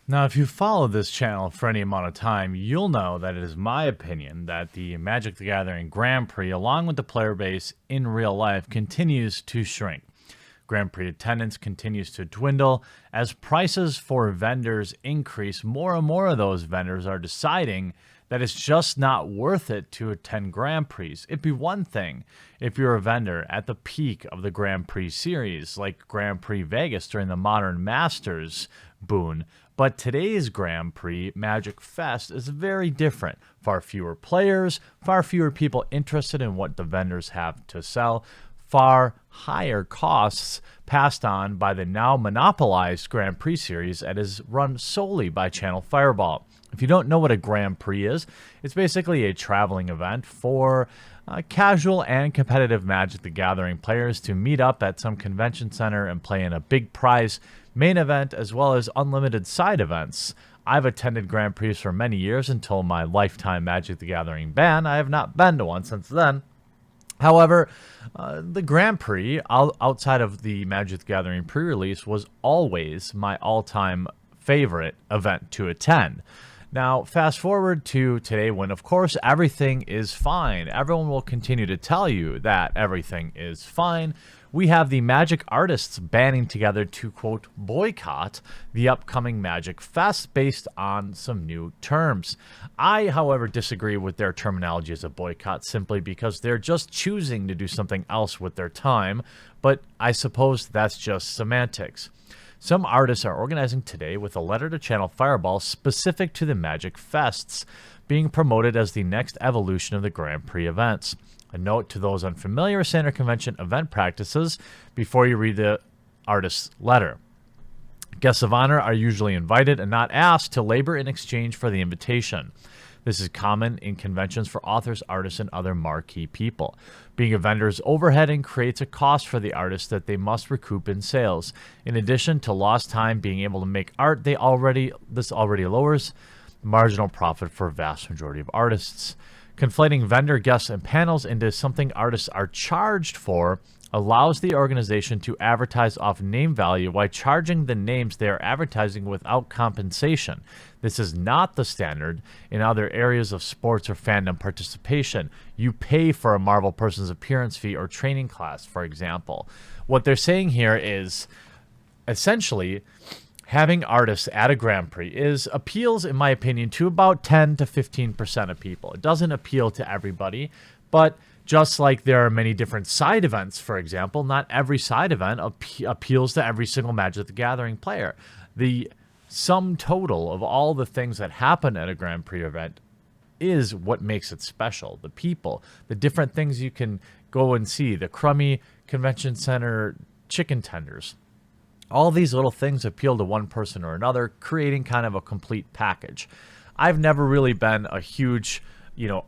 Now, if you follow this channel for any amount of time, you'll know that it is my opinion that the Magic the Gathering Grand Prix, along with the player base in real life, continues to shrink. Grand Prix attendance continues to dwindle. As prices for vendors increase, more and more of those vendors are deciding that it's just not worth it to attend Grand Prix. It'd be one thing if you're a vendor at the peak of the Grand Prix series, like Grand Prix Vegas during the Modern Masters boon, but today's Grand Prix Magic Fest is very different. Far fewer players, far fewer people interested in what the vendors have to sell, far higher costs passed on by the now monopolized Grand Prix series that is run solely by Channel Fireball. If you don't know what a Grand Prix is, it's basically a traveling event for casual and competitive Magic the Gathering players to meet up at some convention center and play in a big prize main event as well as unlimited side events. I've attended Grand Prix for many years until my lifetime Magic the Gathering ban. I have not been to one since then. However, the Grand Prix, outside of the Magic the Gathering pre-release, was always my all-time favorite event to attend. Now, fast forward to today when, of course, everything is fine. Everyone will continue to tell you that everything is fine. We have the Magic artists banding together to, quote, boycott the upcoming Magic Fest based on some new terms. I, however, disagree with their terminology as a boycott simply because they're just choosing to do something else with their time, but I suppose that's just semantics. Some artists are organizing today with a letter to Channel Fireball specific to the Magic Fests, being promoted as the next evolution of the Grand Prix events. A note to those unfamiliar with Standard Convention event practices before you read the artist's letter. Guests of honor are usually invited and not asked to labor in exchange for the invitation. This is common in conventions for authors, artists, and other marquee people. Being a vendor's overhead and creates a cost for the artist that they must recoup in sales. In addition to lost time being able to make art, this already lowers marginal profit for a vast majority of artists. Conflating vendor, guests, and panels into something artists are charged for allows the organization to advertise off name value while charging the names they are advertising without compensation. This is not the standard in other areas of sports or fandom participation. You pay for a Marvel person's appearance fee or training class, for example. What they're saying here is essentially having artists at a Grand Prix appeals, in my opinion, to about 10 to 15% of people. It doesn't appeal to everybody, but just like there are many different side events, for example, not every side event appeals to every single Magic the Gathering player. The sum total of all the things that happen at a Grand Prix event is what makes it special. The people, the different things you can go and see, the crummy convention center chicken tenders. All these little things appeal to one person or another, creating kind of a complete package. I've never really been a huge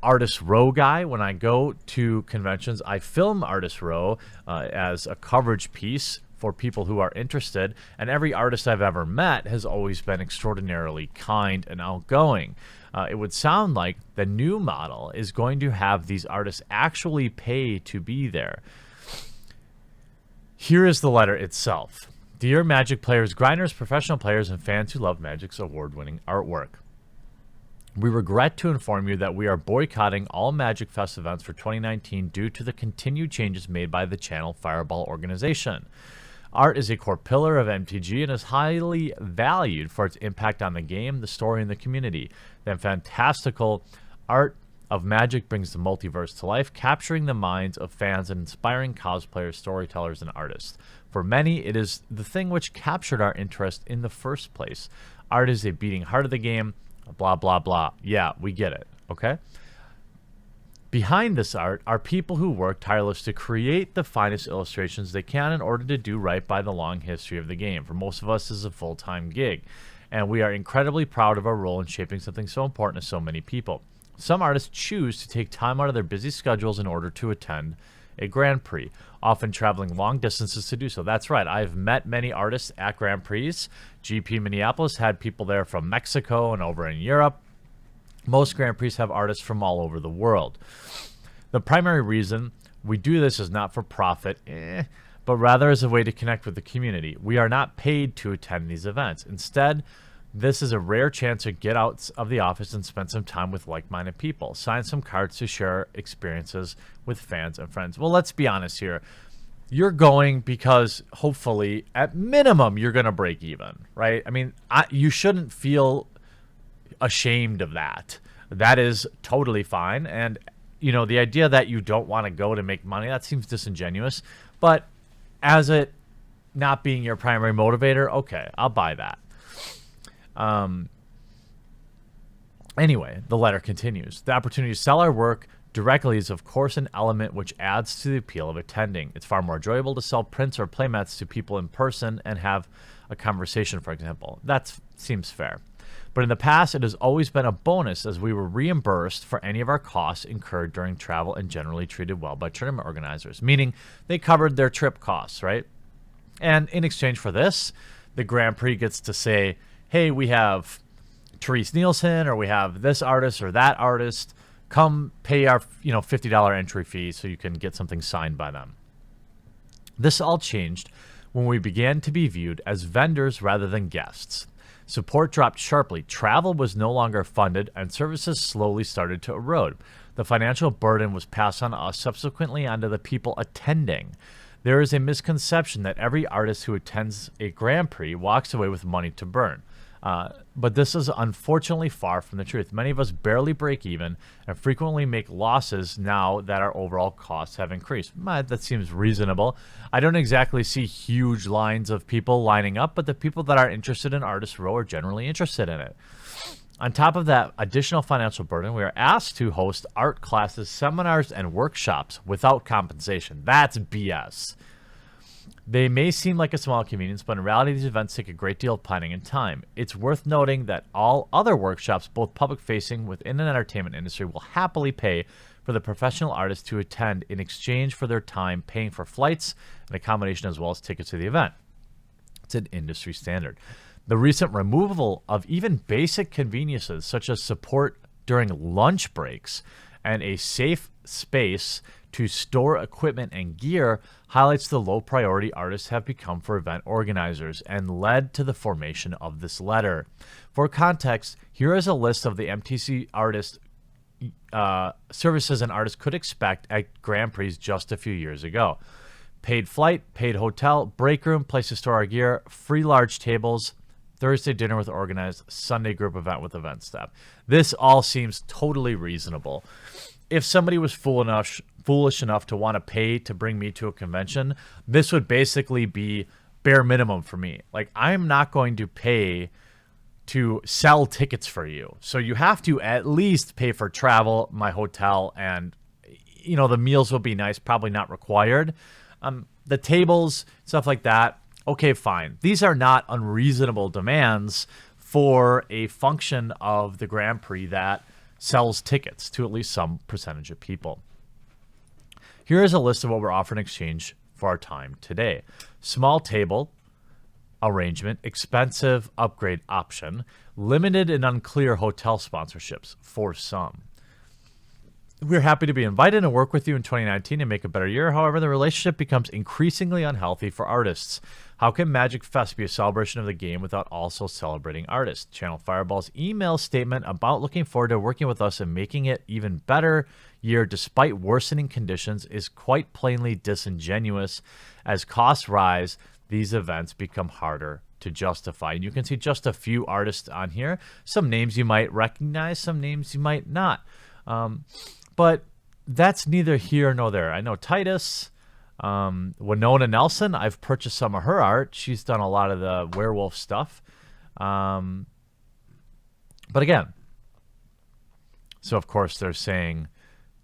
Artist Row guy. When I go to conventions, I film Artist Row as a coverage piece for people who are interested, and every artist I've ever met has always been extraordinarily kind and outgoing. It would sound like the new model is going to have these artists actually pay to be there. Here is the letter itself. Dear Magic players, grinders, professional players, and fans who love Magic's award-winning artwork. We regret to inform you that we are boycotting all Magic Fest events for 2019 due to the continued changes made by the Channel Fireball organization. Art is a core pillar of MTG and is highly valued for its impact on the game, the story, and the community. The fantastical art of Magic brings the multiverse to life, capturing the minds of fans and inspiring cosplayers, storytellers, and artists. For many, it is the thing which captured our interest in the first place. Art is a beating heart of the game, blah, blah, blah. Yeah, we get it, okay? Behind this art are people who work tirelessly to create the finest illustrations they can in order to do right by the long history of the game. For most of us, this is a full-time gig, and we are incredibly proud of our role in shaping something so important to so many people. Some artists choose to take time out of their busy schedules in order to attend a Grand Prix, often traveling long distances to do so. That's right. I've met many artists at Grand Prix. GP Minneapolis had people there from Mexico and over in Europe. Most Grand Prix have artists from all over the world. The primary reason we do this is not for profit, but rather as a way to connect with the community. We are not paid to attend these events. Instead, This is a rare chance to get out of the office and spend some time with like-minded people. Sign some cards to share experiences with fans and friends. Well, let's be honest here. You're going because hopefully, at minimum, you're going to break even, right? I mean, you shouldn't feel ashamed of that. That is totally fine. And, the idea that you don't want to go to make money, that seems disingenuous. But as it not being your primary motivator, okay, I'll buy that. Anyway, the letter continues. The opportunity to sell our work directly is, of course, an element which adds to the appeal of attending. It's far more enjoyable to sell prints or playmats to people in person and have a conversation, for example. That seems fair. But in the past, it has always been a bonus as we were reimbursed for any of our costs incurred during travel and generally treated well by tournament organizers, meaning they covered their trip costs, right? And in exchange for this, the Grand Prix gets to say, hey, we have Therese Nielsen, or we have this artist or that artist. Come pay our $50 entry fee so you can get something signed by them. This all changed when we began to be viewed as vendors rather than guests. Support dropped sharply. Travel was no longer funded, and services slowly started to erode. The financial burden was passed on us, subsequently onto the people attending. There is a misconception that every artist who attends a Grand Prix walks away with money to burn. But this is unfortunately far from the truth. Many of us barely break even and frequently make losses now that our overall costs have increased. That seems reasonable. I don't exactly see huge lines of people lining up, but the people that are interested in Artist Row are generally interested in it. On top of that additional financial burden, we are asked to host art classes, seminars, and workshops without compensation. That's BS. They may seem like a small convenience, but in reality, these events take a great deal of planning and time. It's worth noting that all other workshops, both public-facing within an entertainment industry, will happily pay for the professional artists to attend in exchange for their time, paying for flights and accommodation as well as tickets to the event. It's an industry standard. The recent removal of even basic conveniences, such as support during lunch breaks and a safe space to store equipment and gear, highlights the low priority artists have become for event organizers and led to the formation of this letter. For context, here is a list of the MTC artist services an artist could expect at Grand Prix just a few years ago. Paid flight, paid hotel, break room, place to store our gear, free large tables, Thursday dinner with organized, Sunday group event with event staff. This all seems totally reasonable. If somebody was foolish enough to want to pay to bring me to a convention, this would basically be bare minimum for me. Like, I'm not going to pay to sell tickets for you. So you have to at least pay for travel, my hotel, and, the meals will be nice, probably not required. The tables, stuff like that, okay, fine. These are not unreasonable demands for a function of the Grand Prix that sells tickets to at least some percentage of people. Here is a list of what we're offering in exchange for our time today. Small table arrangement, expensive upgrade option, limited and unclear hotel sponsorships for some. We're happy to be invited and work with you in 2019 and make a better year. However, the relationship becomes increasingly unhealthy for artists. How can Magic Fest be a celebration of the game without also celebrating artists? Channel Fireball's email statement about looking forward to working with us and making it even better year despite worsening conditions is quite plainly disingenuous. As costs rise, these events become harder to justify. And you can see just a few artists on here. Some names you might recognize, some names you might not. But that's neither here nor there. I know Titus, Winona Nelson, I've purchased some of her art. She's done a lot of the werewolf stuff. But again, so of course they're saying,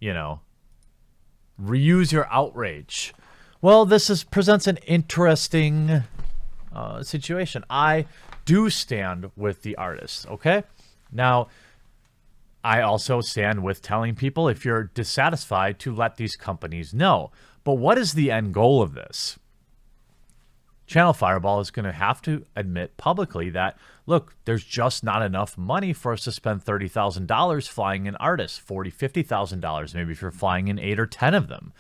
reuse your outrage. Well, this presents an interesting situation. I do stand with the artists, okay? Now, I also stand with telling people if you're dissatisfied to let these companies know. But what is the end goal of this? Channel Fireball is going to have to admit publicly that, look, there's just not enough money for us to spend $30,000 flying in artists, $40,000, $50,000, maybe if you're flying in 8 or 10 of them.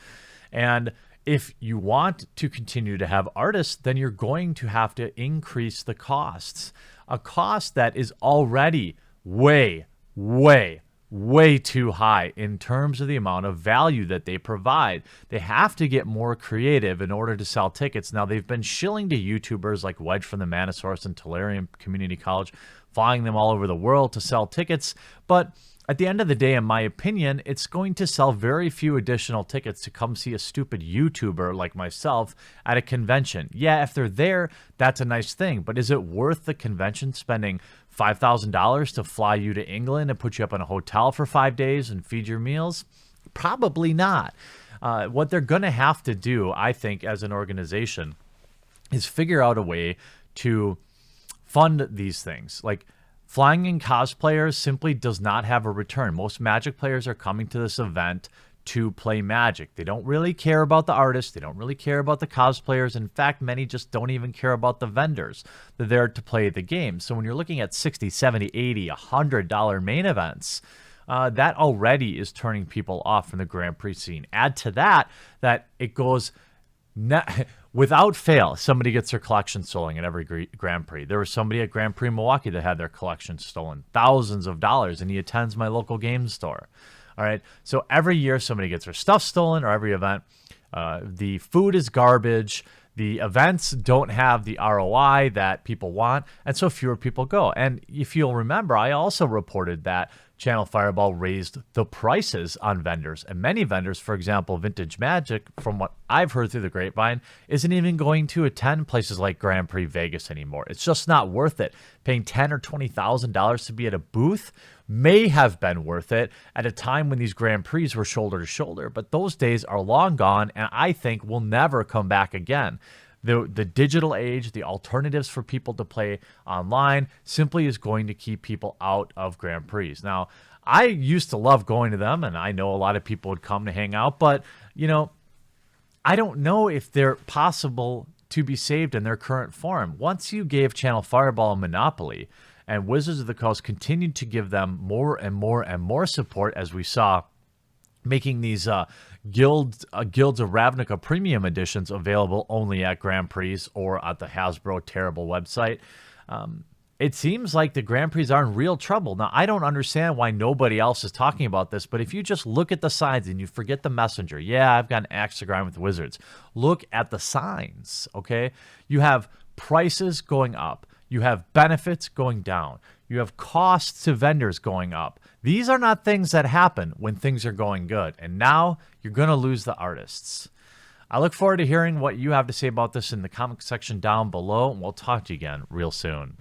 And if you want to continue to have artists, then you're going to have to increase the costs. a cost that is already way, way, way too high in terms of the amount of value that they provide. They have to get more creative in order to sell tickets. Now, they've been shilling to YouTubers like Wedge from the Manosaurus and Tolarian Community College, flying them all over the world to sell tickets, but at the end of the day, in my opinion, it's going to sell very few additional tickets to come see a stupid YouTuber like myself at a convention. Yeah, if they're there, that's a nice thing, but is it worth the convention spending $5,000 to fly you to England and put you up in a hotel for 5 days and feed your meals? Probably not. What they're going to have to do, I think, as an organization, is figure out a way to fund these things. Like, flying in cosplayers simply does not have a return. Most Magic players are coming to this event to play Magic. They don't really care about the artists. They don't really care about the cosplayers. In fact, many just don't even care about the vendors. They're there to play the game. So when you're looking at $60, $70, $80, $100 main events, that already is turning people off from the Grand Prix scene. Add to that it goes... without fail, somebody gets their collection stolen at every Grand Prix. There was somebody at Grand Prix Milwaukee that had their collection stolen, thousands of dollars, and he attends my local game store. All right, so every year somebody gets their stuff stolen, or every event. The food is garbage. The events don't have the ROI that people want, and so fewer people go. And if you'll remember, I also reported that Channel Fireball raised the prices on vendors. And many vendors, for example, Vintage Magic, from what I've heard through the grapevine, isn't even going to attend places like Grand Prix Vegas anymore. It's just not worth it. Paying $10,000 or $20,000 to be at a booth may have been worth it at a time when these Grand Prix were shoulder to shoulder, but those days are long gone, and I think will never come back again. The digital age, the alternatives for people to play online simply is going to keep people out of Grand Prix. Now, I used to love going to them, and I know a lot of people would come to hang out, but, I don't know if they're possible to be saved in their current form. Once you gave Channel Fireball a monopoly, and Wizards of the Coast continued to give them more and more and more support, as we saw making these Guilds of Ravnica premium editions available only at Grand Prix or at the Hasbro terrible website. It seems like the Grand Prix are in real trouble. Now, I don't understand why nobody else is talking about this, but if you just look at the signs and you forget the messenger, yeah, I've got an axe to grind with Wizards. Look at the signs, okay? You have prices going up. You have benefits going down. You have costs to vendors going up. These are not things that happen when things are going good. And now you're going to lose the artists. I look forward to hearing what you have to say about this in the comment section down below. And we'll talk to you again real soon.